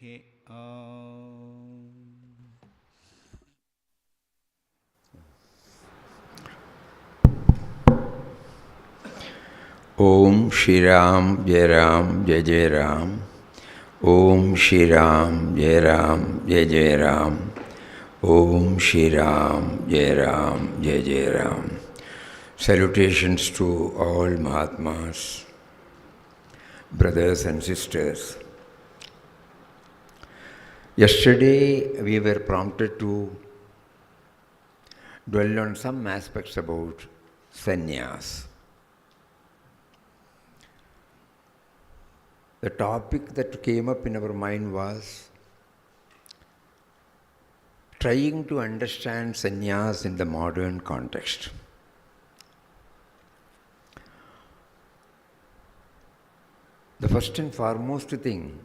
Om Shri Ram Jai Ram Jai Jai Ram. Om Shri Ram Jai Ram Jai Jai Ram. Om Shri Ram Jai Ram Jai Jai Ram. Salutations to all Mahatmas, brothers and sisters. Yesterday we were prompted to dwell on some aspects about sannyas. The topic that came up in our mind was trying to understand sannyas in the modern context. The first and foremost thing,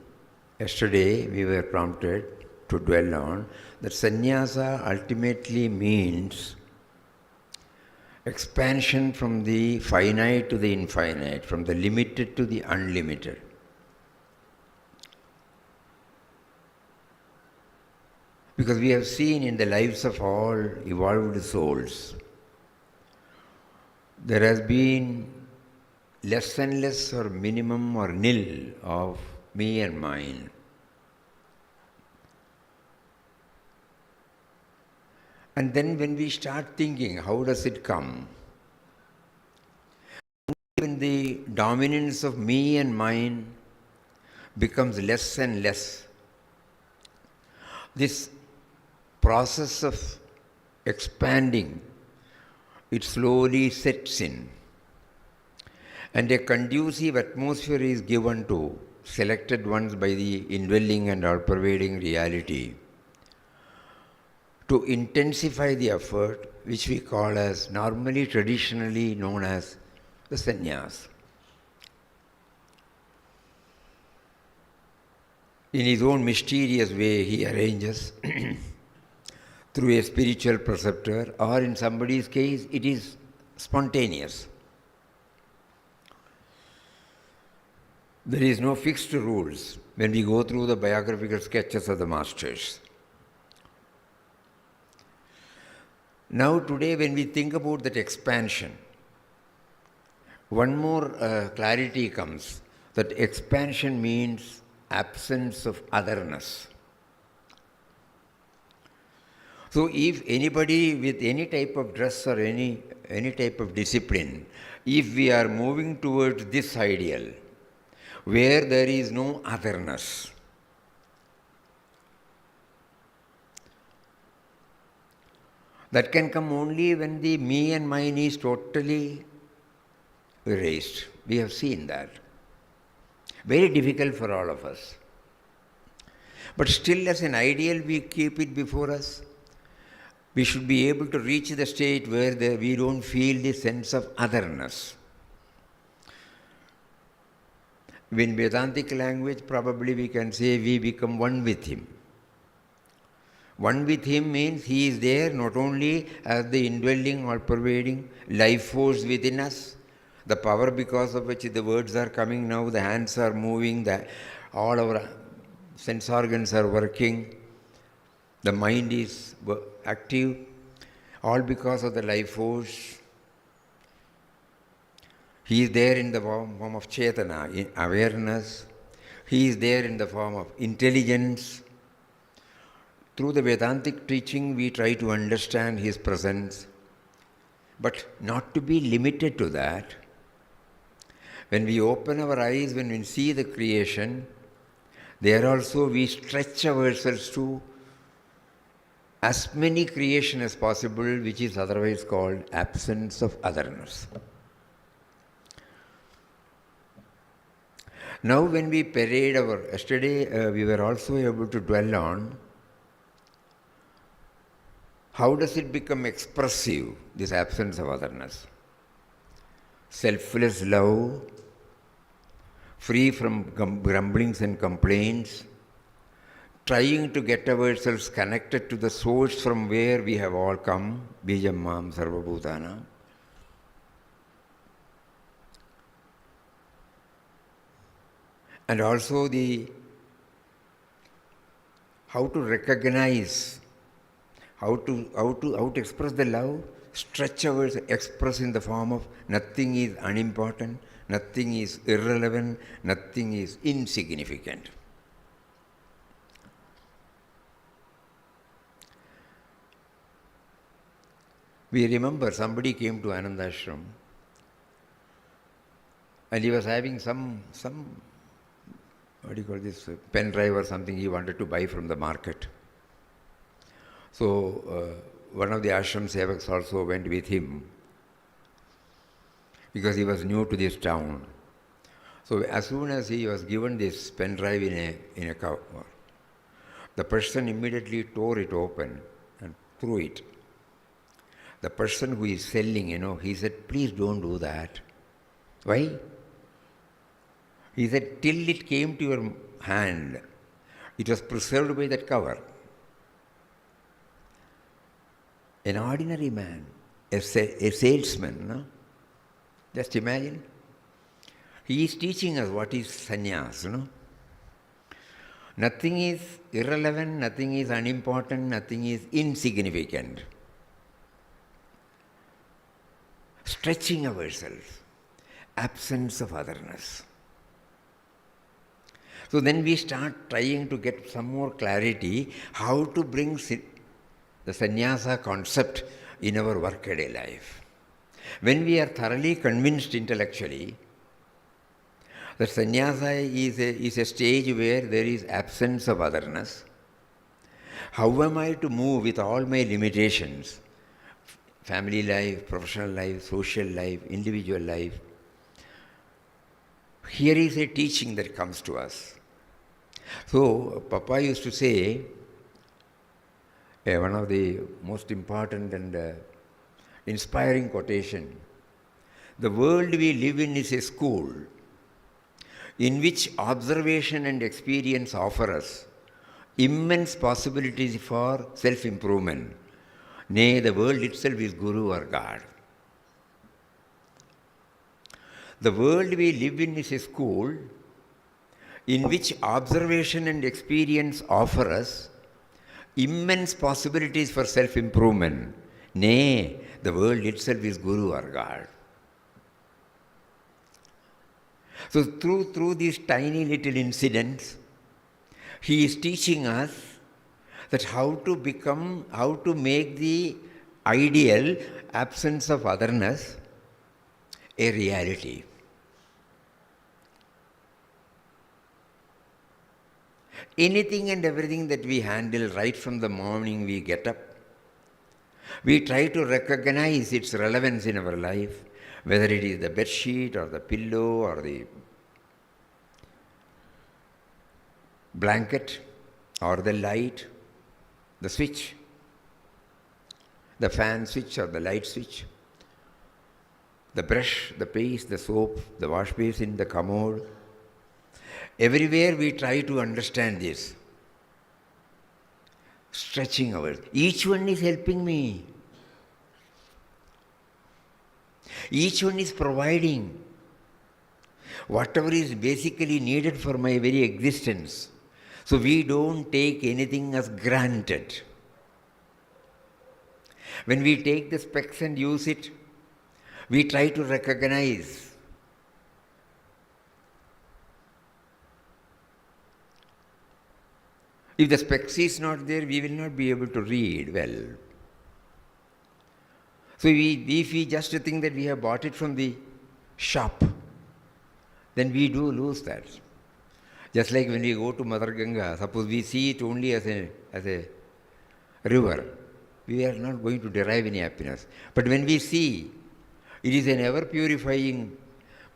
yesterday we were prompted to dwell on that sannyasa ultimately means expansion from the finite to the infinite, from the limited to the unlimited. Because we have seen in the lives of all evolved souls, there has been less and less or minimum or nil of me and mine. And then when we start thinking, how does it come? When the dominance of me and mine becomes less and less, this process of expanding, it slowly sets in. And a conducive atmosphere is given to selected ones by the indwelling and all-pervading reality to intensify the effort, which we call as, normally, traditionally known as the sannyas. In his own mysterious way, he arranges through a spiritual preceptor, or in somebody's case, it is spontaneous. There is no fixed rules when we go through the biographical sketches of the masters. Now today when we think about that expansion, one more clarity comes, that expansion means absence of otherness. So if anybody with any type of dress or any type of discipline, if we are moving towards this ideal, where there is no otherness, that can come only when the me and mine is totally erased. We have seen that. Very difficult for all of us. But still, as an ideal, we keep it before us. We should be able to reach the state where we don't feel the sense of otherness. In Vedantic language, probably we can say we become one with him. One with him means he is there not only as the indwelling or pervading life force within us, the power because of which the words are coming now, the hands are moving, all our sense organs are working, the mind is active, all because of the life force. He is there in the form of Chetana, in awareness. He is there in the form of intelligence. Through the Vedantic teaching, we try to understand his presence, but not to be limited to that. When we open our eyes, when we see the creation, there also we stretch ourselves to as many creation as possible, which is otherwise called absence of otherness. Now when we parade yesterday we were also able to dwell on how does it become expressive, this absence of otherness. Selfless love, free from grumblings and complaints, trying to get ourselves connected to the source from where we have all come, Bijam Mam Sarvabhutana. And also the how to recognize, how to express the love, stretch ours, express in the form of nothing is unimportant, nothing is irrelevant, nothing is insignificant. We remember somebody came to Ananda Ashram and he was having some what do you call this, pen drive or something he wanted to buy from the market. So one of the ashram sevaks also went with him because he was new to this town. So as soon as he was given this pen drive in a cover, the person immediately tore it open and threw it. The person who is selling, he said, please don't do that. Why? He said, till it came to your hand, it was preserved by that cover. An ordinary man, a salesman, no? Just imagine. He is teaching us what is sannyas, Nothing is irrelevant, nothing is unimportant, nothing is insignificant. Stretching ourselves, absence of otherness. So then we start trying to get some more clarity how to bring the sannyasa concept in our workaday life. When we are thoroughly convinced intellectually that sannyasa is a stage where there is absence of otherness, how am I to move with all my limitations? Family life, professional life, social life, individual life. Here is a teaching that comes to us. So, Papa used to say, one of the most important and inspiring quotation, the world we live in is a school in which observation and experience offer us immense possibilities for self-improvement. Nay, the world itself is Guru or God. The world we live in is a school in which observation and experience offer us immense possibilities for self-improvement. Nay, the world itself is Guru or God. So through these tiny little incidents, he is teaching us that how to make the ideal absence of otherness a reality. Anything and everything that we handle right from the morning we get up, we try to recognize its relevance in our life, whether it is the bed sheet or the pillow or the blanket or the light, the switch, the fan switch or the light switch, the brush, the paste, the soap, the wash basin, the commode. Everywhere we try to understand this. Stretching ours. Each one is helping me. Each one is providing whatever is basically needed for my very existence. So we don't take anything as granted. When we take the specs and use it, we try to recognize. If the specs is not there, we will not be able to read well. So if we just think that we have bought it from the shop, then we do lose that. Just like when we go to Mother Ganga, suppose we see it only as a river, we are not going to derive any happiness. But when we see it is an ever-purifying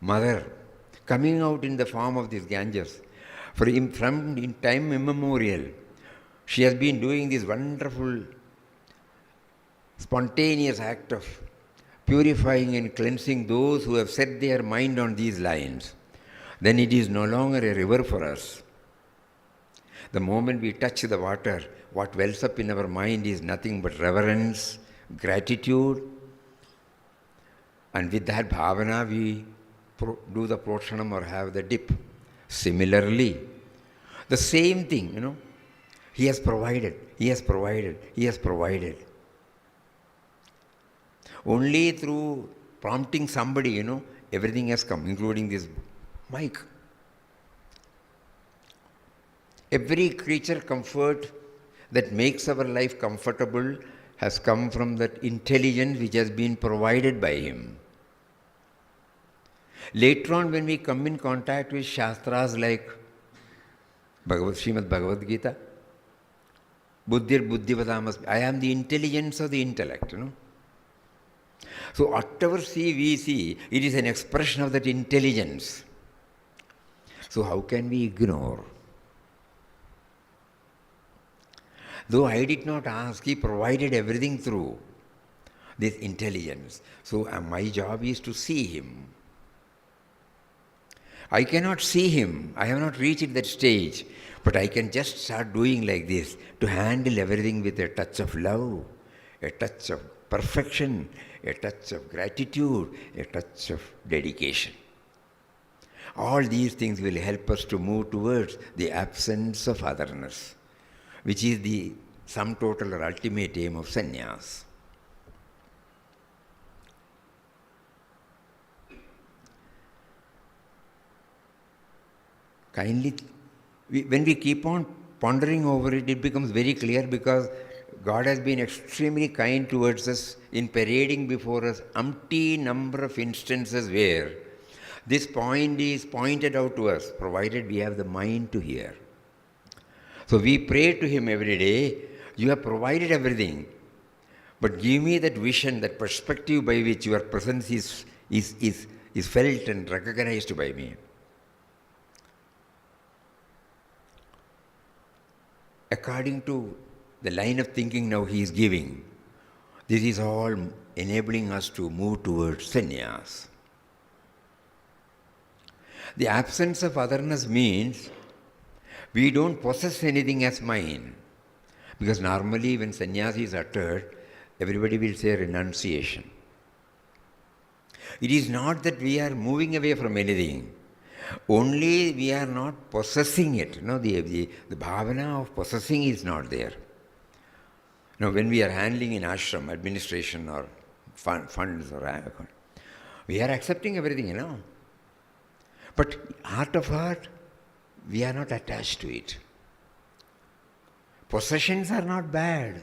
mother coming out in the form of this Ganges, from in time immemorial, she has been doing this wonderful, spontaneous act of purifying and cleansing those who have set their mind on these lines. Then it is no longer a river for us. The moment we touch the water, what wells up in our mind is nothing but reverence, gratitude, and with that bhavana we do the prokshanam or have the dip. Similarly, the same thing, He has provided, He has provided, He has provided. Only through prompting somebody, everything has come, including this mic. Every creature comfort that makes our life comfortable has come from that intelligence which has been provided by Him. Later on, when we come in contact with Shastras like Srimad Bhagavad Gita, Buddhir Buddhivadamasmi, I am the intelligence of the intellect, So whatever we see, it is an expression of that intelligence. So how can we ignore? Though I did not ask, He provided everything through this intelligence. So my job is to see Him. I cannot see Him. I have not reached that stage. But I can just start doing like this, to handle everything with a touch of love, a touch of perfection, a touch of gratitude, a touch of dedication. All these things will help us to move towards the absence of otherness, which is the sum total or ultimate aim of sannyas. Kindly, when we keep on pondering over it, it becomes very clear, because God has been extremely kind towards us in parading before us umpty number of instances where this point is pointed out to us, provided we have the mind to hear. So we pray to Him every day, You have provided everything, but give me that vision, that perspective by which Your presence is felt and recognized by me. According to the line of thinking now He is giving, this is all enabling us to move towards sannyas. The absence of otherness means we don't possess anything as mine. Because normally when sannyas is uttered, everybody will say renunciation. It is not that we are moving away from anything. Only we are not possessing it. The bhavana of possessing is not there. Now, when we are handling in ashram, administration or funds or we are accepting everything, But heart of heart, we are not attached to it. Possessions are not bad.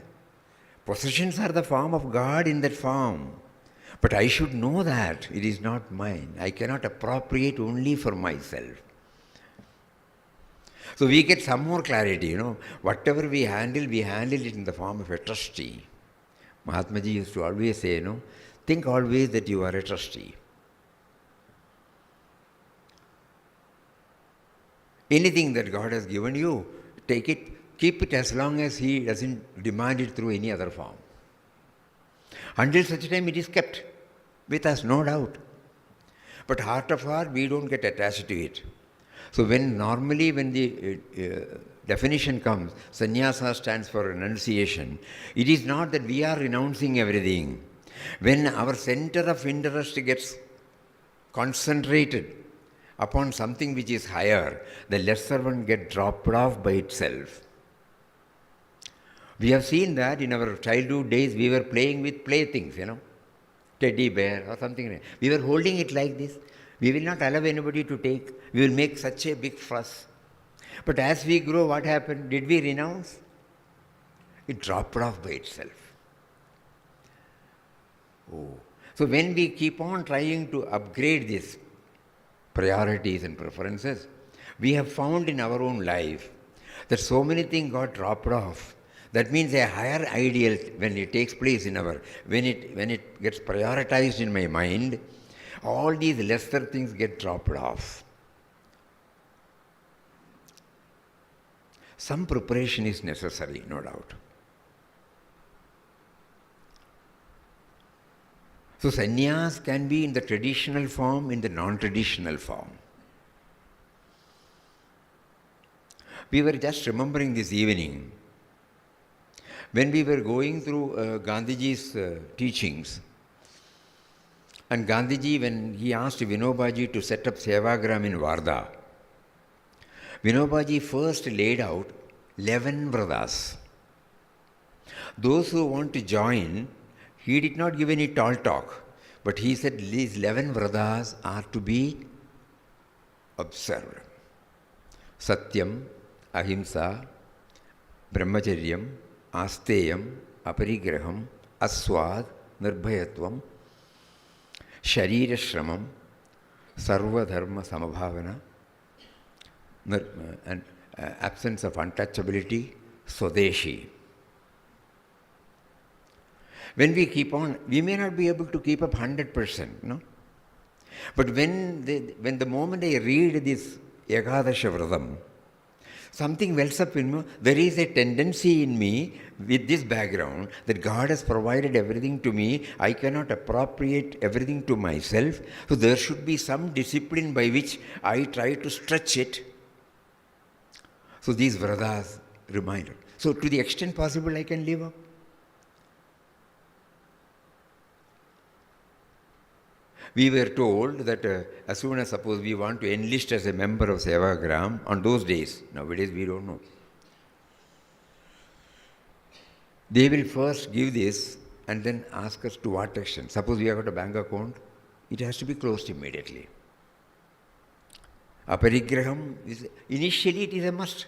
Possessions are the form of God in that form. But I should know that it is not mine. I cannot appropriate only for myself. So we get some more clarity, Whatever we handle it in the form of a trustee. Mahatma Ji used to always say, think always that you are a trustee. Anything that God has given you, take it, keep it as long as He doesn't demand it through any other form. Until such time it is kept with us, no doubt. But heart of heart, we don't get attached to it. So when the definition comes, sannyasa stands for renunciation, it is not that we are renouncing everything. When our center of interest gets concentrated upon something which is higher, the lesser one gets dropped off by itself. We have seen that in our childhood days, we were playing with playthings, teddy bear or something. We were holding it like this. We will not allow anybody to take. We will make such a big fuss. But as we grow, what happened? Did we renounce? It dropped off by itself. So when we keep on trying to upgrade these priorities and preferences, we have found in our own life that so many things got dropped off. That means a higher ideal, when it takes place when it gets prioritized in my mind, all these lesser things get dropped off. Some preparation is necessary, no doubt. So sannyas can be in the traditional form, in the non-traditional form. We were just remembering this evening, when we were going through Gandhiji's teachings, and Gandhiji, when he asked Vinobaji to set up Sevagram in Wardha, Vinobaji first laid out 11 vradas. Those who want to join, he did not give any tall talk, but he said these 11 vradas are to be observed. Satyam, ahimsa, brahmacharyam, asteyam, aparigraham, aswad, nirbhayatvam, sharira shramam, sarva dharma samabhavana, and absence of untouchability, swadeshi. When we keep on, we may not be able to keep up 100%, no? But when the moment I read this Ekadasha Vratam, something wells up in me. There is a tendency in me with this background that God has provided everything to me. I cannot appropriate everything to myself. So there should be some discipline by which I try to stretch it. So these vradas reminder. So to the extent possible, I can live up. We were told that as soon as suppose we want to enlist as a member of Sevagram, on those days, nowadays we don't know, they will first give this and then ask us to what extent. Suppose we have got a bank account, it has to be closed immediately. Aparigraham, initially it is a must.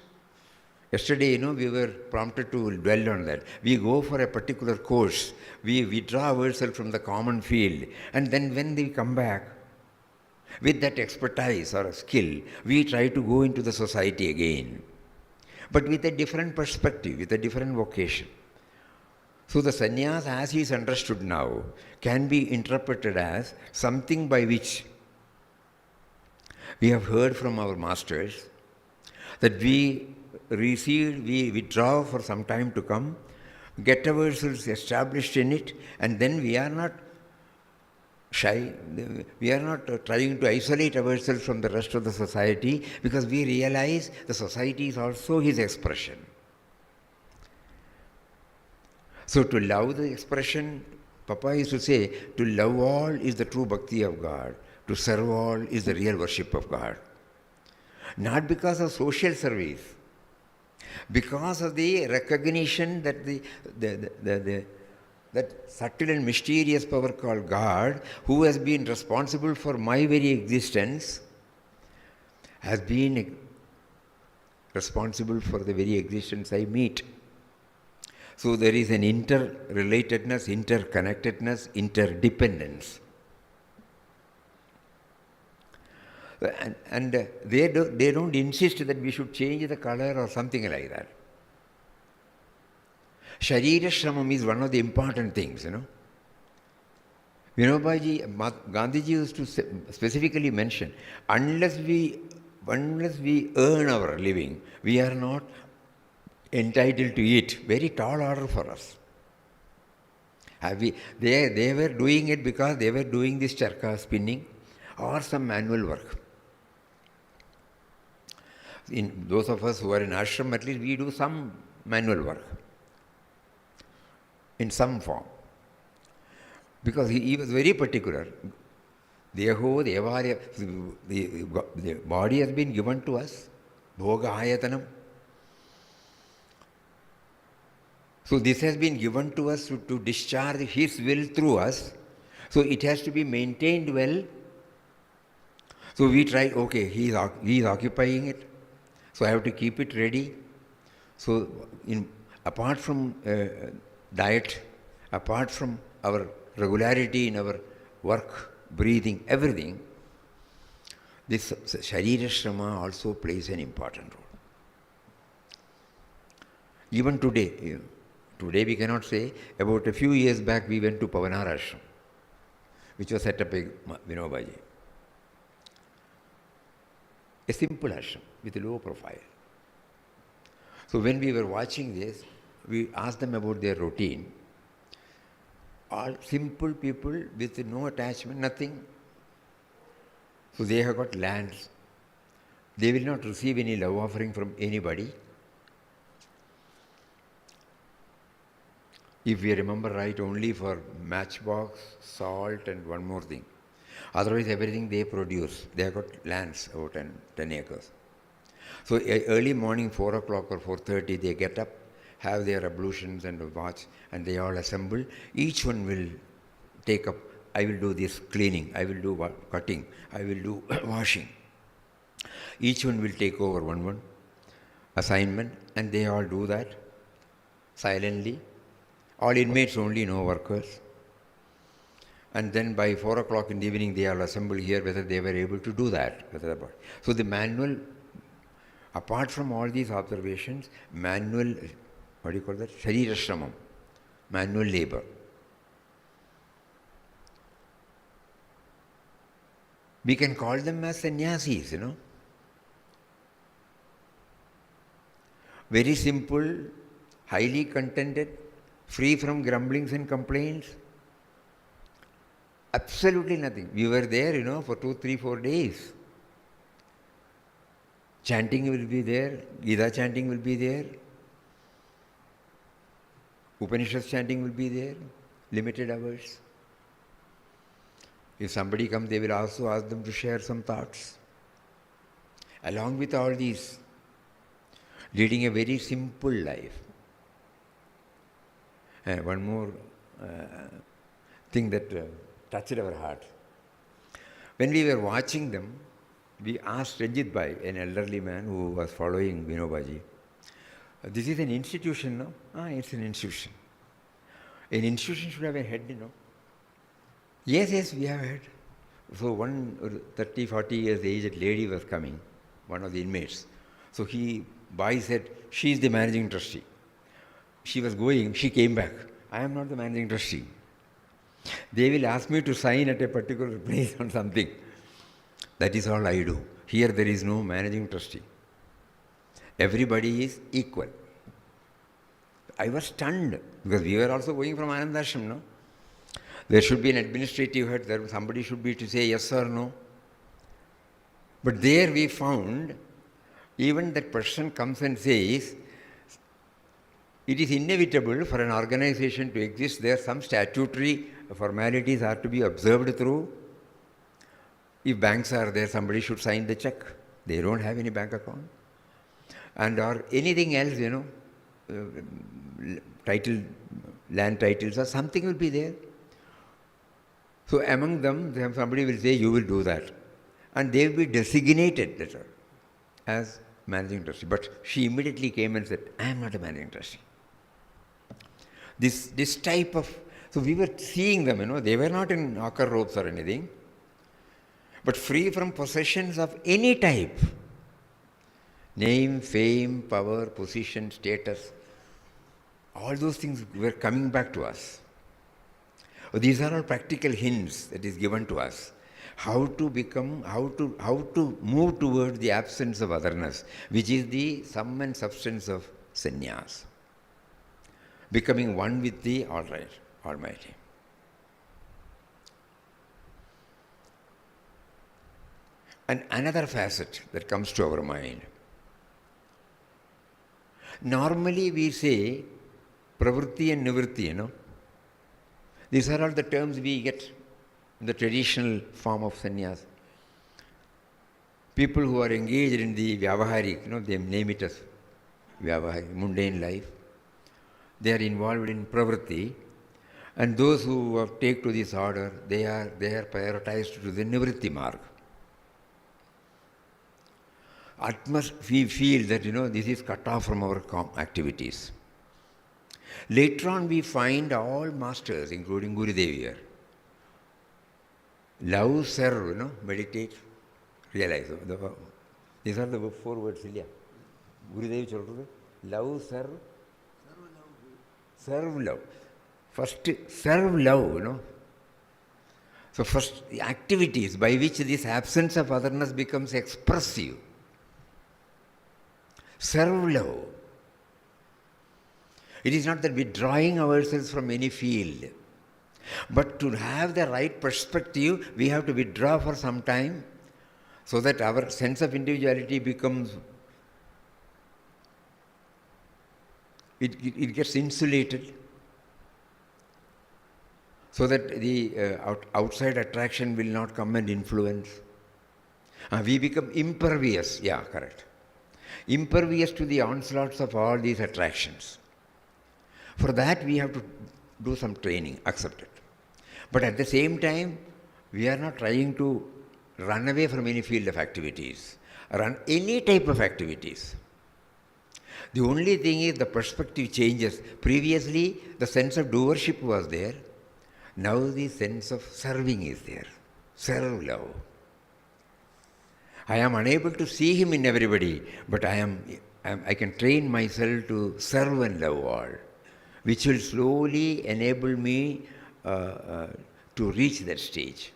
Yesterday, we were prompted to dwell on that. We go for a particular course. We withdraw ourselves from the common field. And then when we come back, with that expertise or skill, we try to go into the society again. But with a different perspective, with a different vocation. So the sannyas, as he is understood now, can be interpreted as something by which we have heard from our masters that we withdraw for some time to come, get ourselves established in it, and then we are not shy, we are not trying to isolate ourselves from the rest of the society, because we realize the society is also his expression. So to love the expression, Papa used to say, to love all is the true bhakti of God, to serve all is the real worship of God. Not because of social service, because of the recognition that that subtle and mysterious power called God, who has been responsible for my very existence, has been responsible for the very existence I meet. So there is an interrelatedness, interconnectedness, interdependence. And they don't insist that we should change the color or something like that. Sharira Shramam is one of the important things, Vinobaji, Gandhiji used to specifically mention, unless we earn our living, we are not entitled to it. Very tall order for us. They were doing it because they were doing this charka spinning or some manual work. In those of us who are in ashram, at least we do some manual work in some form. Because he was very particular. Deho, Devarya, the body has been given to us. Bhoga ayatanam. So this has been given to us to discharge his will through us. So it has to be maintained well. So we try, okay, he is occupying it. So I have to keep it ready. So apart from diet, apart from our regularity in our work, breathing, everything, this Sharira Shrama also plays an important role. Even today we cannot say, about a few years back we went to Pavanara Ashram, which was set up by Vinobaji. A simple ashram with a low profile. So when we were watching this, we asked them about their routine. All simple people with no attachment, nothing. So they have got lands. They will not receive any love offering from anybody. If we remember right, only for matchbox, salt and one more thing. Otherwise everything they produce. They have got lands, about 10 acres. So early morning, 4 o'clock or 4:30, they get up, have their ablutions and a watch, and they all assemble. Each one will take up, I will do this cleaning, I will do cutting, I will do washing. Each one will take over one assignment, and they all do that silently. All inmates only, no workers. And then by 4 o'clock in the evening, they all assemble here whether they were able to do that. So the manual, apart from all these observations, manual, what do you call that? Sharira shramam, manual labor. We can call them as sannyasis, Very simple, highly contented, free from grumblings and complaints. Absolutely nothing. We were there, for 2, 3, 4 days. Chanting will be there, Gita chanting will be there, Upanishad chanting will be there, limited hours. If somebody comes, they will also ask them to share some thoughts. Along with all these, leading a very simple life. And one more thing that touched our heart. When we were watching them, we asked Ranjit Bhai, an elderly man who was following Vinobaji, this is an institution, no? It's an institution. An institution should have a head, Yes, we have head. So one 30, 40 years aged lady was coming, one of the inmates. So Bhai said, she is the managing trustee. She was going, she came back. I am not the managing trustee. They will ask me to sign at a particular place on something. That is all I do. Here there is no managing trustee. Everybody is equal. I was stunned because we were also going from Anandashram, no? There should be an administrative head, there somebody should be to say yes or no. But there we found, even that person comes and says, it is inevitable for an organization to exist. There some statutory formalities are to be observed through. If banks are there, somebody should sign the check. They don't have any bank account. And or anything else, land titles or something will be there. So among them, somebody will say, you will do that. And they will be designated as managing trustee. But she immediately came and said, I am not a managing trustee. This type of, so we were seeing them, they were not in ochre robes or anything, but free from possessions of any type. Name, fame, power, position, status, all those things were coming back to us. These are all practical hints that is given to us. How to move towards the absence of otherness, which is the sum and substance of sannyas. Becoming one with the Almighty. And another facet that comes to our mind. Normally we say pravritti and nivritti, These are all the terms we get in the traditional form of sannyas. People who are engaged in the vyavaharik, they name it as vyavaharik, mundane life. They are involved in pravritti, and those who take to this order, they are prioritized to the nivritti marg. We feel that, this is cut off from our activities. Later on, we find all masters, including Gurudev here. Love, serve, meditate, realize. These are the 4 words, Ilya. Gurudev cholradu. Love, serve, love. First, serve love, So first, the activities by which this absence of otherness becomes expressive. Serve love. It is not that withdrawing ourselves from any field, but to have the right perspective, we have to withdraw for some time so that our sense of individuality becomes, it gets insulated, so that the outside attraction will not come and influence. We become impervious, correct. impervious to the onslaughts of all these attractions. For that, we have to do some training, accept it. But at the same time, we are not trying to run away from any field of activities, run any type of activities. The only thing is the perspective changes. Previously, the sense of doership was there. Now the sense of serving is there. Serve love. I am unable to see him in everybody, but I can train myself to serve and love all, which will slowly enable me to reach that stage.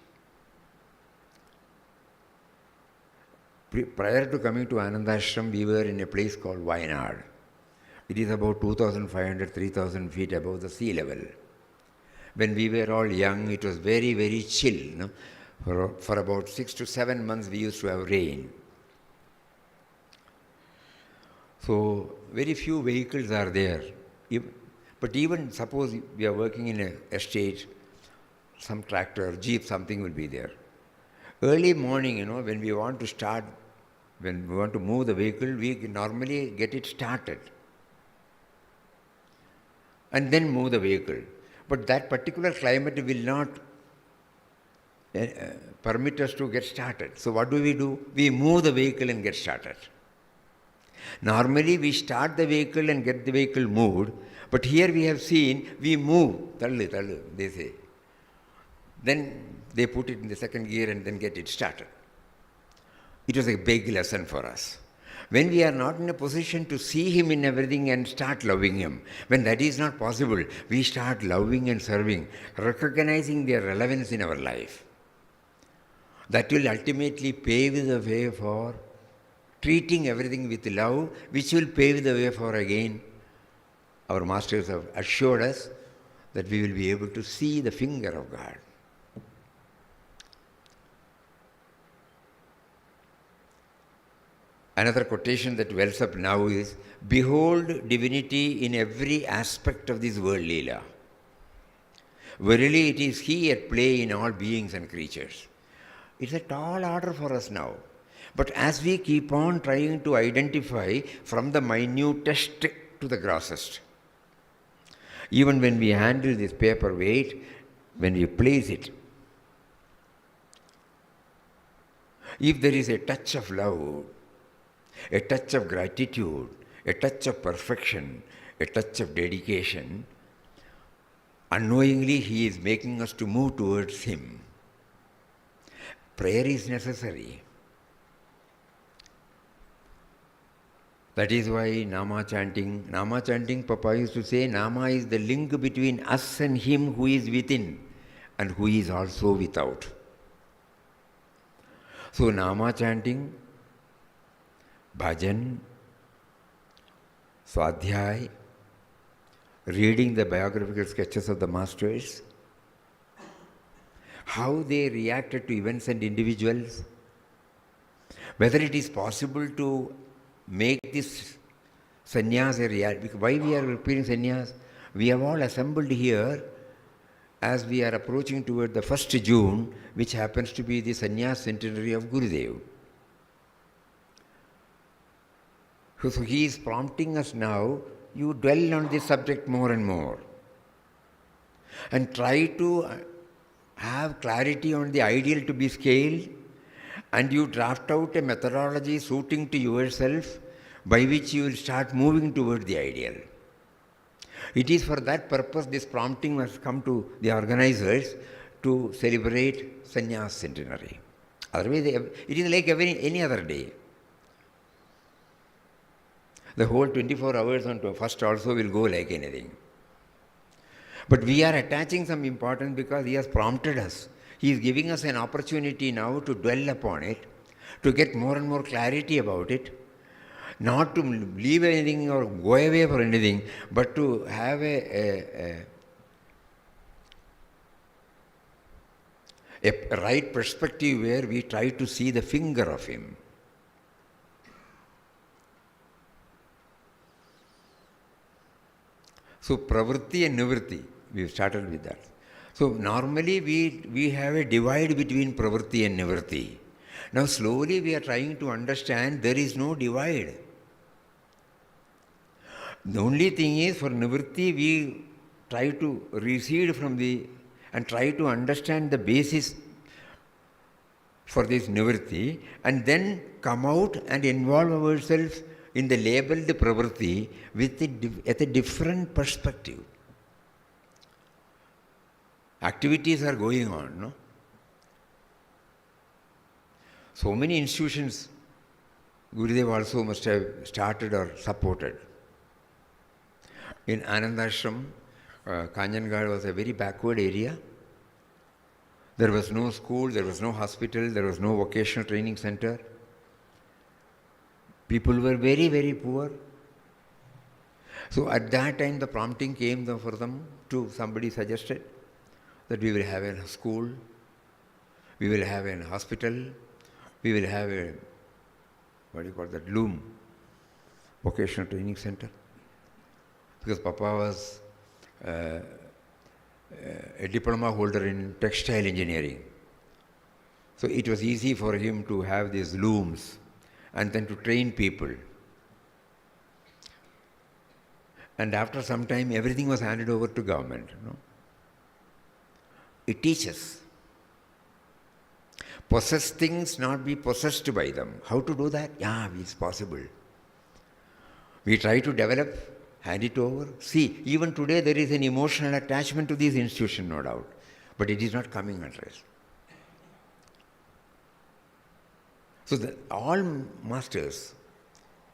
Prior to coming to Anandashram, we were in a place called Wayanad. It is about 2,500, 3,000 feet above the sea level. When we were all young, it was very, very chill. No? For about 6 to 7 months, we used to have rain. So, very few vehicles are there. But even suppose we are working in an estate, some tractor, jeep, something will be there. Early morning, when we want to start, when we want to move the vehicle, we normally get it started and then move the vehicle. But that particular climate will not permit us to get started. So what do? We move the vehicle and get started. Normally we start the vehicle and get the vehicle moved, but here we have seen we move, tallu, they say. Then they put it in the second gear and then get it started. It was a big lesson for us. When we are not in a position to see him in everything and start loving him, when that is not possible, we start loving and serving, recognizing their relevance in our life. That will ultimately pave the way for treating everything with love, which will pave the way for, again, our masters have assured us that we will be able to see the finger of God. Another quotation that wells up now is, "Behold divinity in every aspect of this world Leela. Verily it is He at play in all beings and creatures." It's a tall order for us now. But as we keep on trying to identify from the minutest to the grossest, even when we handle this paperweight, when we place it, if there is a touch of love, a touch of gratitude, a touch of perfection, a touch of dedication, unknowingly He is making us to move towards Him. Prayer is necessary. That is why Nama chanting, Papa used to say, Nama is the link between us and Him who is within and who is also without. So Nama chanting, bhajan, swadhyay, reading the biographical sketches of the masters, how they reacted to events and individuals, whether it is possible to make this sannyas a reality. Why we are preparing sannyas? We have all assembled here as we are approaching toward the 1st June, which happens to be the sannyas centenary of Gurudev. So he is prompting us now, you dwell on this subject more and more and try to have clarity on the ideal to be scaled, and you draft out a methodology suiting to yourself by which you will start moving toward the ideal. It is for that purpose this prompting must come to the organizers to celebrate Sannyas Centenary. Otherwise, it is like any other day. The whole 24 hours on first also will go like anything. But we are attaching some importance because He has prompted us. He is giving us an opportunity now to dwell upon it, to get more and more clarity about it, not to leave anything or go away for anything, but to have a right perspective where we try to see the finger of Him. So pravritti and nivritti, we started with that. So normally we have a divide between pravritti and nivritti. Now slowly we are trying to understand there is no divide. The only thing is, for nivritti, we try to recede from and try to understand the basis for this nivritti, and then come out and involve ourselves in the labeled pravritti at a different perspective. Activities are going on, no? So many institutions Gurudev also must have started or supported. In Anandashram, Kanjangad was a very backward area. There was no school, there was no hospital, there was no vocational training center. People were very, very poor. So at that time the prompting came for them to, somebody suggested that we will have a school, we will have a hospital, we will have a, what do you call that, loom, vocational training center. Because Papa was a diploma holder in textile engineering. So it was easy for him to have these looms and then to train people. And after some time, everything was handed over to government. No? It teaches. Possess things, not be possessed by them. How to do that? Yeah, it's possible. We try to develop, hand it over. See, even today there is an emotional attachment to this institution, no doubt. But it is not coming at rest. So all masters,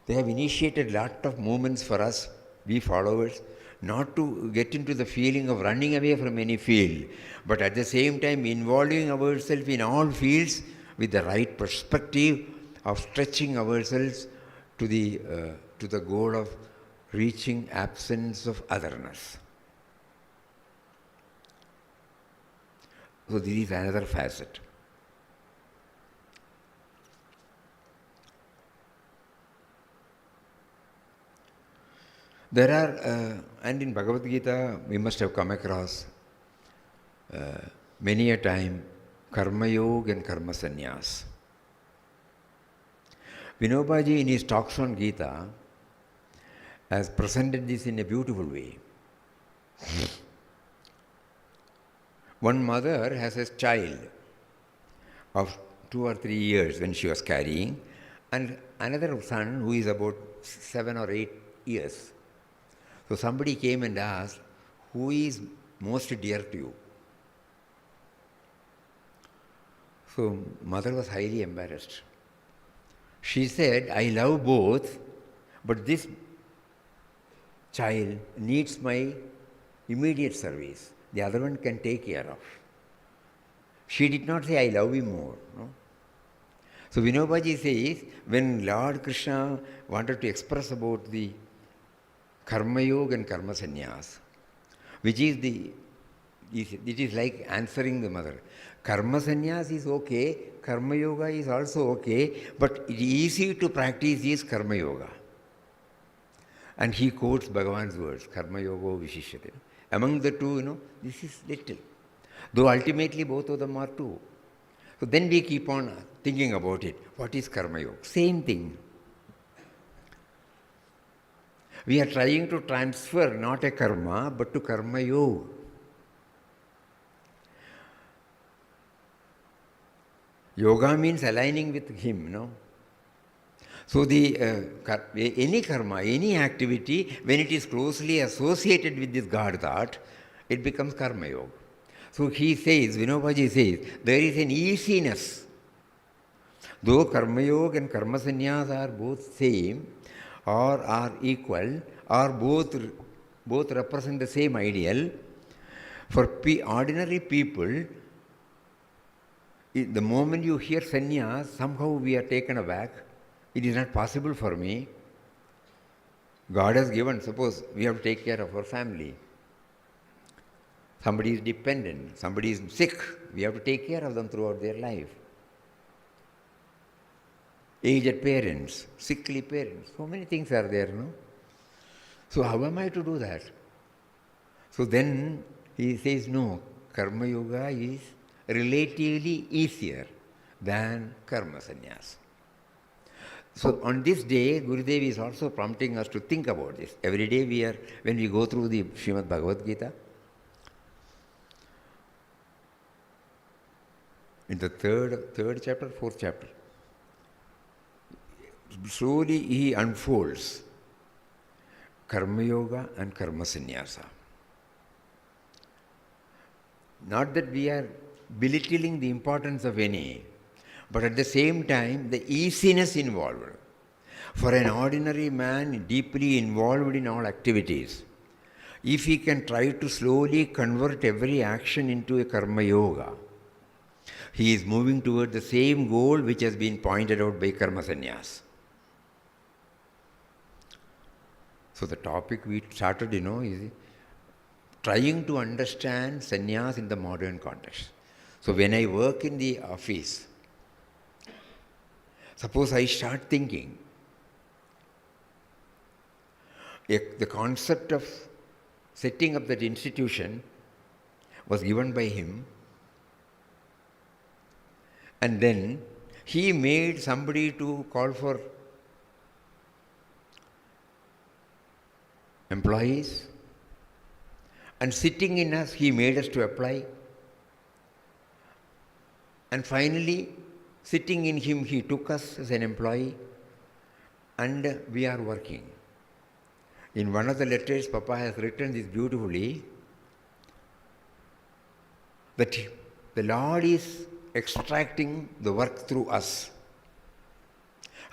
they have initiated lot of movements for us, we followers, not to get into the feeling of running away from any field, but at the same time involving ourselves in all fields with the right perspective of stretching ourselves to the goal of reaching absence of otherness. So this is another facet. There are, and in Bhagavad Gita, we must have come across many a time karma yoga and karma sannyas. Vinobaji in his talks on Gita has presented this in a beautiful way. One mother has a child of 2 or 3 years when she was carrying, and another son who is about 7 or 8 years. So somebody came and asked, who is most dear to you? So mother was highly embarrassed. She said, I love both, but this child needs my immediate service. The other one can take care of. She did not say, I love him more. No? So Vinobaji says, when Lord Krishna wanted to express about the Karma Yoga and Karma Sannyas, which is it is like answering the mother. Karma Sannyas is okay, Karma Yoga is also okay, but it is easy to practice is Karma Yoga. And he quotes Bhagavan's words, Karma Yoga Vishishyate. Among the two, this is little. Though ultimately both of them are two. So then we keep on thinking about it. What is Karma Yoga? Same thing. We are trying to transfer not a karma, but to Karma Yoga. Yoga means aligning with him, no? So any karma, any activity, when it is closely associated with this God thought, it becomes Karma Yoga. So he says, Vinobaji says, there is an easiness. Though Karma Yoga and Karma Sannyas are both same, or are equal, or both represent the same ideal, for ordinary people, the moment you hear sannyas, somehow we are taken aback. It is not possible for me. God has given, suppose we have to take care of our family. Somebody is dependent, somebody is sick, we have to take care of them throughout their life. Aged parents, sickly parents, so many things are there, no? So how am I to do that? So then he says, no, Karma Yoga is relatively easier than Karma Sannyas. So on this day, Gurudev is also prompting us to think about this. Every day when we go through the Srimad Bhagavad Gita, in the third chapter, fourth chapter, slowly he unfolds Karma Yoga and Karma Sannyasa. Not that we are belittling the importance of any, but at the same time, the easiness involved. For an ordinary man deeply involved in all activities, if he can try to slowly convert every action into a Karma Yoga, he is moving toward the same goal which has been pointed out by Karma Sannyas. So the topic we started, is trying to understand sannyas in the modern context. So when I work in the office, suppose I start thinking, the concept of setting up that institution was given by him, and then he made somebody to call for employees, and sitting in us, he made us to apply. And finally, sitting in him, he took us as an employee, and we are working. In one of the letters, Papa has written this beautifully, that the Lord is extracting the work through us.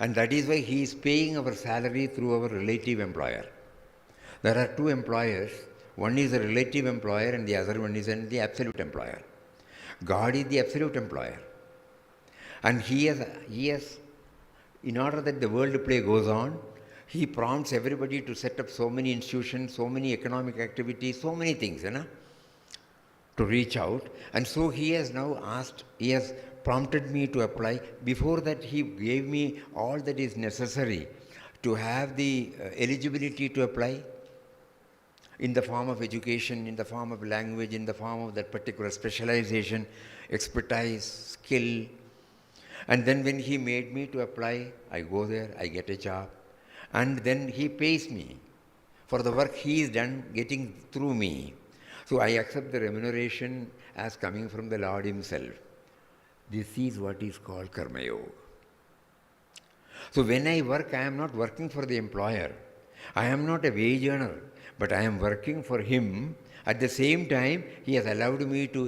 And that is why he is paying our salary through our relative employer. There are two employers. One is the relative employer and the other one is the absolute employer. God is the absolute employer. And he has, in order that the world play goes on, he prompts everybody to set up so many institutions, so many economic activities, so many things, to reach out. And so he has prompted me to apply. Before that, he gave me all that is necessary to have the eligibility to apply, in the form of education, in the form of language, in the form of that particular specialization, expertise, skill. And then when he made me to apply, I go there, I get a job. And then he pays me for the work he is done getting through me. So I accept the remuneration as coming from the Lord himself. This is what is called Karma Yoga. So when I work, I am not working for the employer. I am not a wage earner, but I am working for him. At the same time, he has allowed me to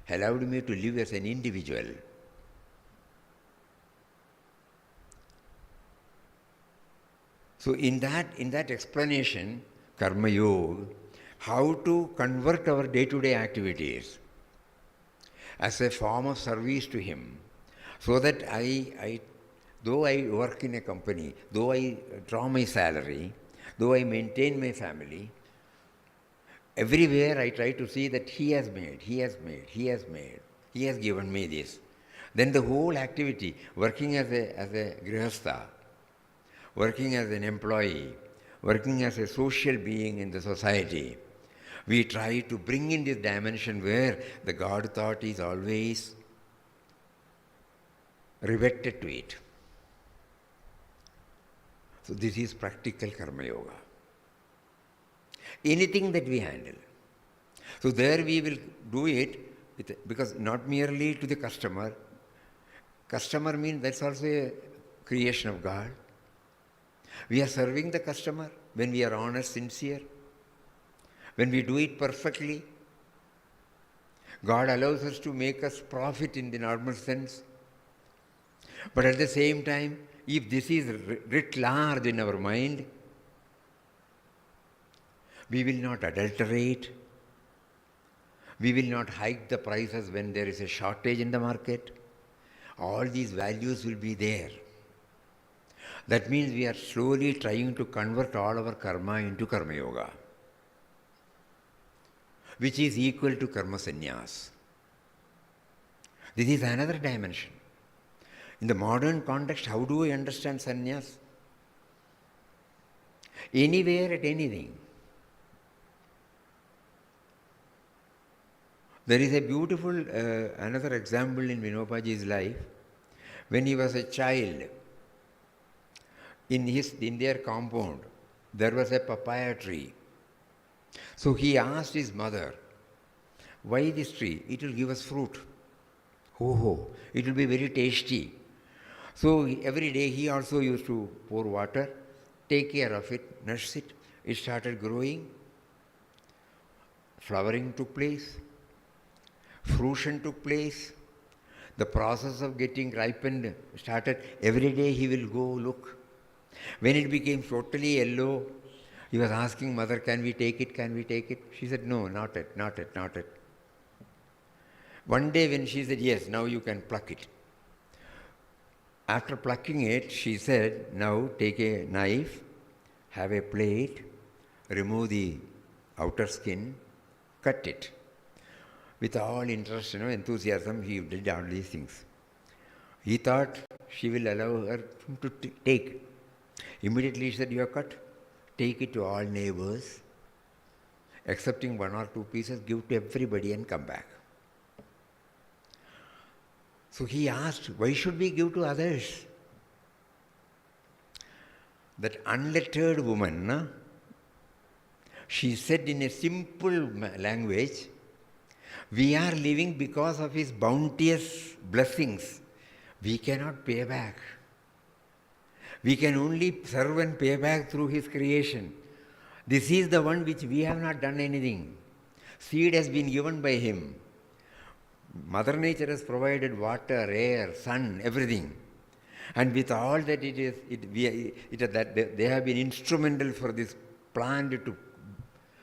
live as an individual. So in that explanation, Karma Yoga, how to convert our day-to-day activities as a form of service to him, so that though I work in a company, though I draw my salary, though I maintain my family, everywhere I try to see that he has given me this. Then the whole activity, working as a grihastha, working as an employee, working as a social being in the society, we try to bring in this dimension where the God thought is always riveted to it. So this is practical Karma Yoga. Anything that we handle. So there we will do it because not merely to the customer. Customer means that's also a creation of God. We are serving the customer when we are honest, sincere. When we do it perfectly, God allows us to make us profit in the normal sense. But at the same time, if this is writ large in our mind, we will not adulterate. We will not hike the prices when there is a shortage in the market. All these values will be there. That means we are slowly trying to convert all our karma into Karma Yoga, which is equal to Karma Sannyas. This is another dimension. In the modern context, how do I understand sannyas? Anywhere at anything. There is a beautiful another example in Vinobaji's life. When he was a child, in their compound, there was a papaya tree. So he asked his mother, why this tree? It will give us fruit. Oh, it will be very tasty. So every day he also used to pour water, take care of it, nurse it. It started growing, flowering took place, fruition took place, the process of getting ripened started. Every day he will go look. When it became totally yellow, he was asking mother, can we take it, can we take it? She said, no, not it, not it, not it. One day when she said, yes, now you can pluck it. After plucking it, she said, now take a knife, have a plate, remove the outer skin, cut it. With all interest, enthusiasm, he did all these things. He thought she will allow her to take. Immediately she said, you are cut, take it to all neighbors, excepting 1 or 2 pieces, give to everybody and come back. So he asked, why should we give to others? That unlettered woman, she said in a simple language, we are living because of his bounteous blessings. We cannot pay back. We can only serve and pay back through his creation. This is the one which we have not done anything. Seed has been given by him. Mother Nature has provided water, air, sun, everything. And with all that they have been instrumental for this plant to,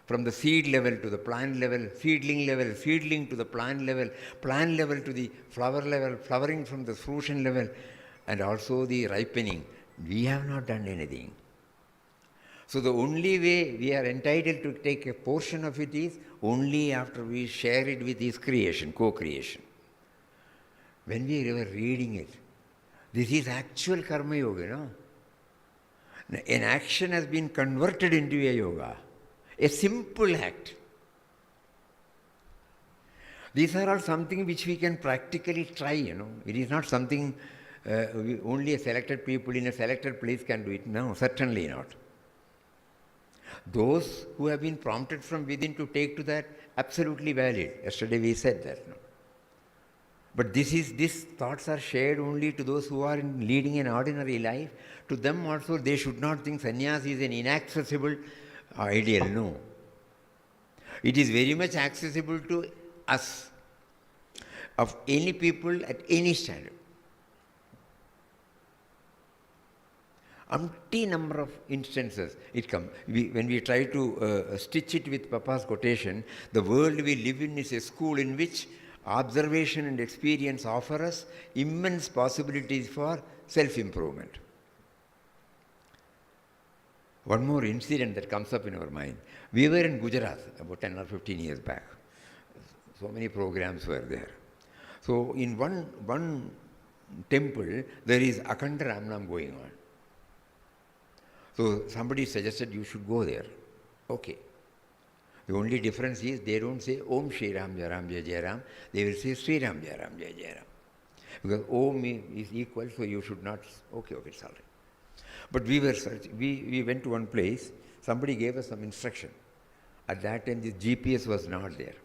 from the seed level to the plant level, seedling to the plant level to the flower level, flowering from the fruition level, and also the ripening. We have not done anything. So the only way we are entitled to take a portion of it is only after we share it with his creation, co-creation. When we were reading it, this is actual karma yoga, An action has been converted into a yoga, a simple act. These are all something which we can practically try, It is not something only a selected people in a selected place can do it. No, certainly not. Those who have been prompted from within to take to that, absolutely valid. Yesterday we said that. But these thoughts are shared only to those who are leading an ordinary life. To them also, they should not think sannyas is an inaccessible ideal. No. It is very much accessible to us, of any people at any standard. Umpty number of instances it comes. When we try to stitch it with Papa's quotation, the world we live in is a school in which observation and experience offer us immense possibilities for self-improvement. One more incident that comes up in our mind. We were in Gujarat about 10 or 15 years back. So many programs were there. So in one temple, there is Akhanda Ramnam going on. So somebody suggested you should go there. Okay. The only difference is they don't say Om Shri Ram Jai Ram Jai Jai Ram. They will say Sri Ram Jai Ram Jai Jai Ram. Because Om is equal, so you should not. Okay, it's all right. But we were searching. We went to one place. Somebody gave us some instruction. At that time, the GPS was not there.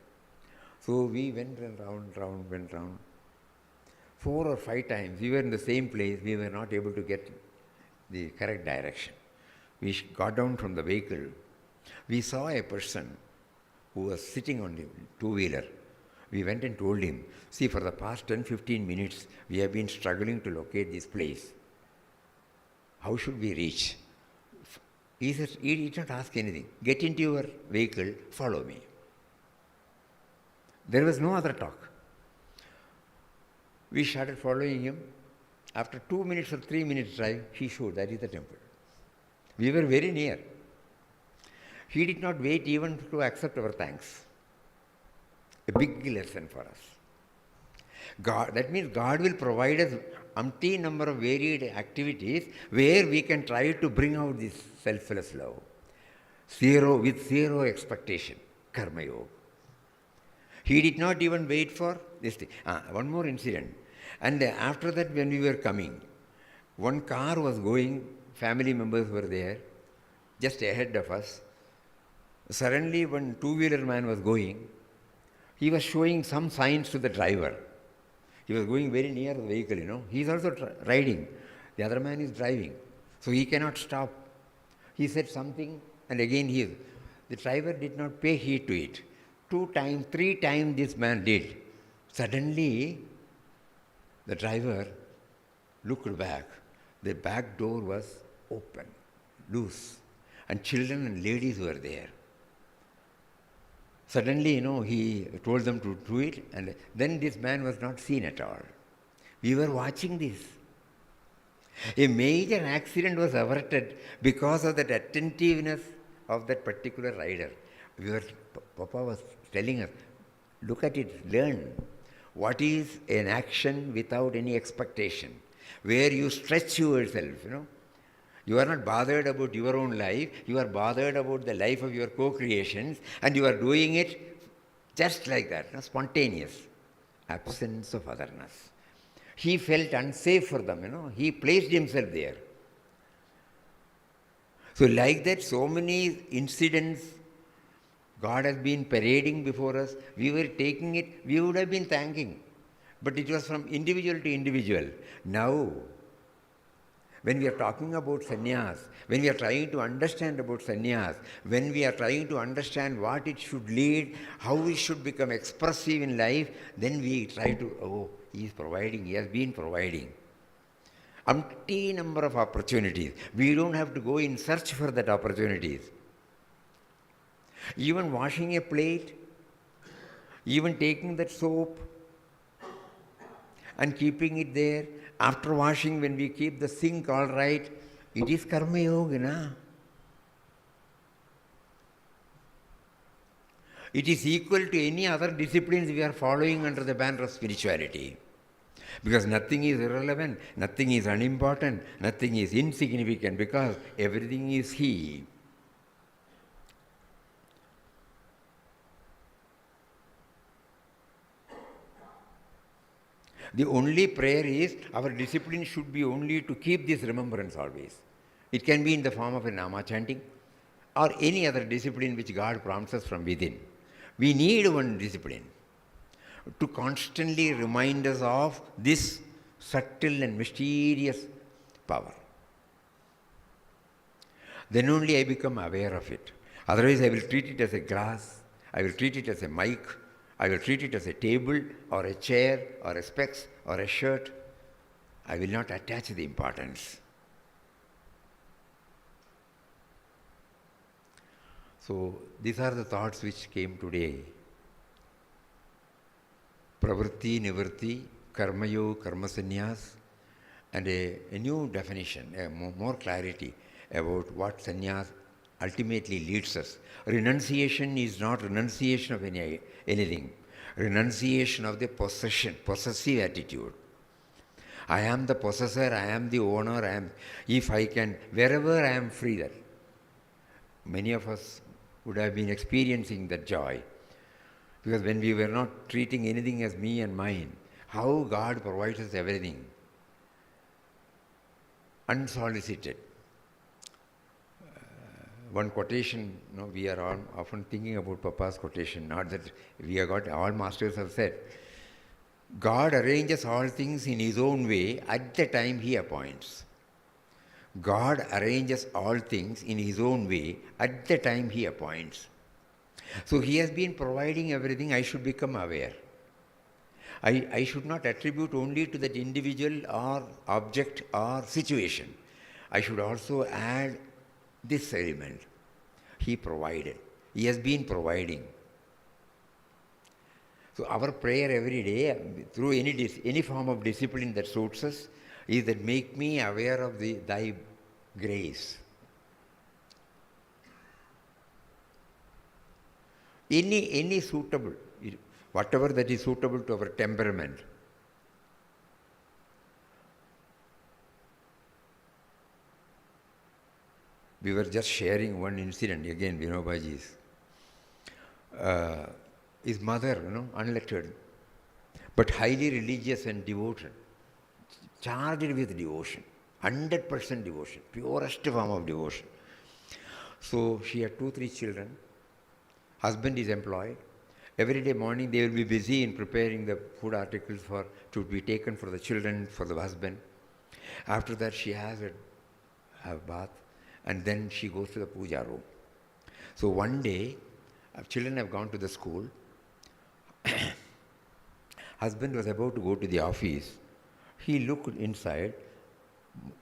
So we went went round. 4 or 5 times we were in the same place. We were not able to get the correct direction. We got down from the vehicle. We saw a person who was sitting on the two-wheeler. We went and told him, see, for the past 10-15 minutes, we have been struggling to locate this place. How should we reach? He said, he did not ask anything. Get into your vehicle, follow me. There was no other talk. We started following him. After 2 minutes or 3 minutes drive, he showed that is the temple. We were very near. He did not wait even to accept our thanks. A big lesson for us. That means God will provide us umpteen number of varied activities where we can try to bring out this selfless love. With zero expectation. Karma Yoga. He did not even wait for this thing. One more incident. And after that, when we were coming, one car was going family members were there, just ahead of us. Suddenly, when two-wheeler man was going, he was showing some signs to the driver. He was going very near the vehicle, He is also riding. The other man is driving. So he cannot stop. He said something, and again the driver did not pay heed to it. 2 times, 3 times this man did. Suddenly, the driver looked back. The back door was open, loose, and children and ladies were there. Suddenly, he told them to do it, and then this man was not seen at all. We were watching this. A major accident was averted because of that attentiveness of that particular rider. Papa was telling us, look at it, learn. What is an action without any expectation? Where you stretch yourself, You are not bothered about your own life, you are bothered about the life of your co-creations, and you are doing it just like that, spontaneous. Absence of otherness. He felt unsafe for them, he placed himself there. So like that, so many incidents God has been parading before us, we were taking it, we would have been thanking. But it was from individual to individual. Now, when we are talking about sannyas, when we are trying to understand about sannyas, when we are trying to understand what it should lead, how we should become expressive in life, then we try to, he is providing, he has been providing. Umpty number of opportunities. We don't have to go in search for that opportunities. Even washing a plate, even taking that soap and keeping it there. After washing, when we keep the sink all right, it is karma yoga, na? It is equal to any other disciplines we are following under the banner of spirituality. Because nothing is irrelevant, nothing is unimportant, nothing is insignificant, because everything is He. The only prayer is, our discipline should be only to keep this remembrance always. It can be in the form of a nama chanting or any other discipline which God prompts us from within. We need one discipline to constantly remind us of this subtle and mysterious power. Then only I become aware of it. Otherwise I will treat it as a glass, I will treat it as a mic, I will treat it as a table or a chair or a specs or a shirt. I will not attach the importance. So these are the thoughts which came today. Pravritti, Nivritti, Karma Yoga, Karma Sannyas, and a new definition, more clarity about what sannyas ultimately leads us. Renunciation is not renunciation of anything. Renunciation of the possessive attitude. I am the possessor, I am the owner, if I can, wherever I am free, that. Many of us would have been experiencing that joy. Because when we were not treating anything as me and mine, how God provides us everything. Unsolicited. One quotation, we are often thinking about Papa's quotation, not that we have got, all masters have said, God arranges all things in His own way at the time He appoints. God arranges all things in His own way at the time He appoints. So He has been providing everything, I should become aware. I should not attribute only to that individual or object or situation. I should also add this element. He provided. He has been providing. So our prayer every day, through any form of discipline that suits us, is that make me aware of Thy grace. Any suitable, whatever that is suitable to our temperament. We were just sharing one incident, again, Vinobaji's. His mother, unlettered, but highly religious and devoted, charged with devotion, 100% devotion, purest form of devotion. So she had 2, 3 children. Husband is employed. Every day morning they will be busy in preparing the food articles to be taken for the children, for the husband. After that she has a bath and then she goes to the puja room. So one day, children have gone to the school. Husband was about to go to the office. He looked inside.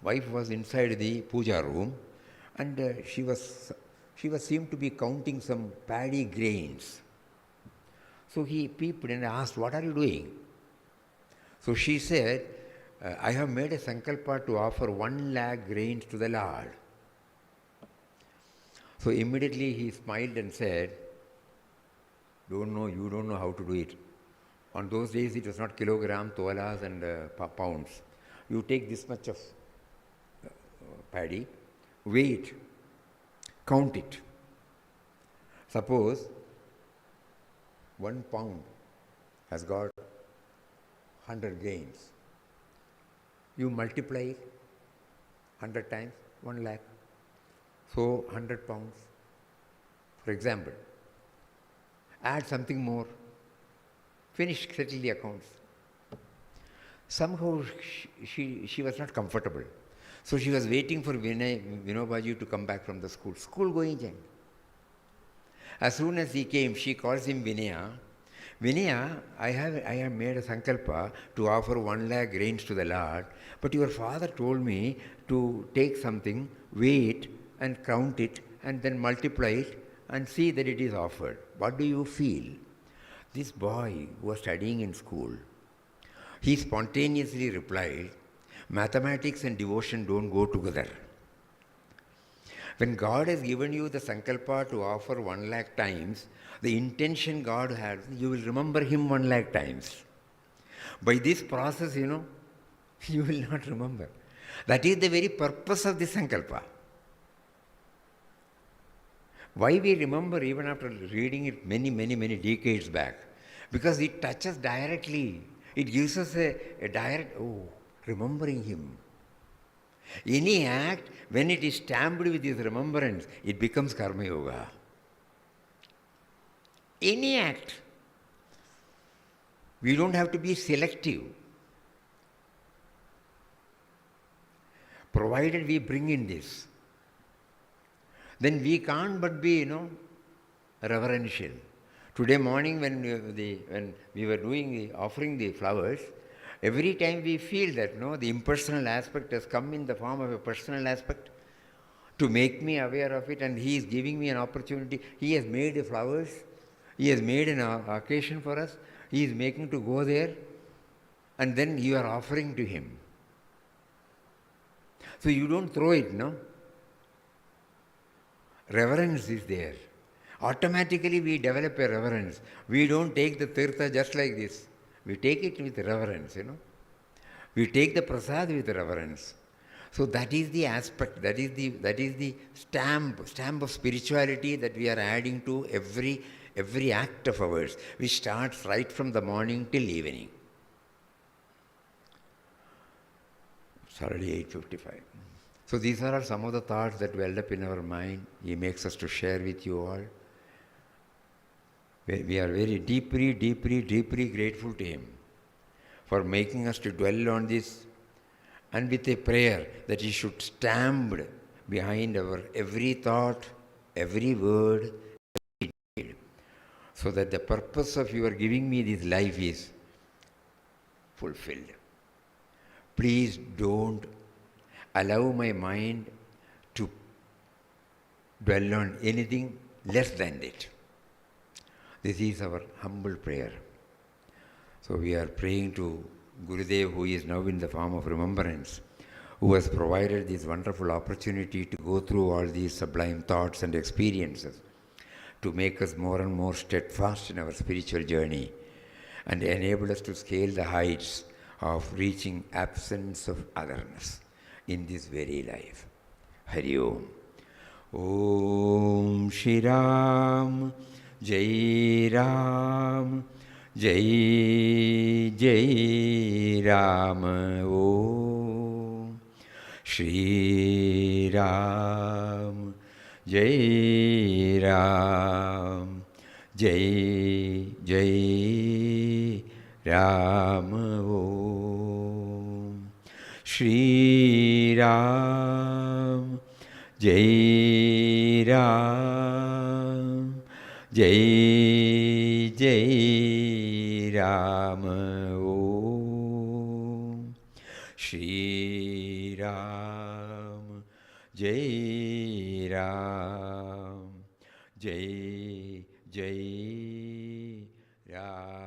Wife was inside the puja room and she was seemed to be counting some paddy grains. So he peeped and asked, "What are you doing?" So she said, "I have made a sankalpa to offer 1 lakh grains to the Lord." So immediately he smiled and said, you don't know how to do it. On those days it was not kilogram, tolas and pounds. You take this much of paddy, weigh it, count it. Suppose 1 pound has got 100 grains. You multiply it 100 times, 1 lakh. So 100 pounds, for example. Add something more. Finish, settle the accounts. Somehow she was not comfortable. So she was waiting for Vinobaji to come back from the school. School going in. As soon as he came, she calls him Vinaya. Vinaya, I have made a sankalpa to offer 1 lakh grains to the Lord, but your father told me to take something, weigh it and count it and then multiply it and see that it is offered. What do you feel? This boy who was studying in school, he spontaneously replied, mathematics and devotion don't go together. When God has given you the sankalpa to offer 1 lakh times, the intention God has, you will remember him 1 lakh times. By this process, you will not remember. That is the very purpose of the sankalpa. Why we remember even after reading it many decades back? Because it touches directly. It gives us a direct, remembering him. Any act, when it is stamped with his remembrance, it becomes karma yoga. Any act. We don't have to be selective. Provided we bring in this, then we can't but be, reverential. Today morning when we were offering the flowers, every time we feel that the impersonal aspect has come in the form of a personal aspect to make me aware of it, and he is giving me an opportunity. He has made the flowers. He has made an occasion for us. He is making to go there, and then you are offering to him. So you don't throw it, Reverence is there. Automatically we develop a reverence. We don't take the tirtha just like this. We take it with reverence, We take the prasad with reverence. So that is the aspect, that is the stamp of spirituality that we are adding to every act of ours, which starts right from the morning till evening. It's already 8:55. So these are some of the thoughts that welled up in our mind. He makes us to share with you all. We are very deeply grateful to him for making us to dwell on this, and with a prayer that he should stand behind our every thought, every word, every deed, so that the purpose of your giving me this life is fulfilled. Please don't allow my mind to dwell on anything less than it. This is our humble prayer. So we are praying to Gurudev, who is now in the form of remembrance, who has provided this wonderful opportunity to go through all these sublime thoughts and experiences, to make us more and more steadfast in our spiritual journey and enable us to scale the heights of reaching absence of otherness in this very life. Hari Om. Om Shri Ram, Jai Ram, Jai Jai Ram. Om Shri Shri Ram, Jai Ram, Jai Jai Ram Om. Shri Ram, Jai Ram, Jai Jai Ram Om. Shri Ram, Jai Ram, Jai Jai Ram.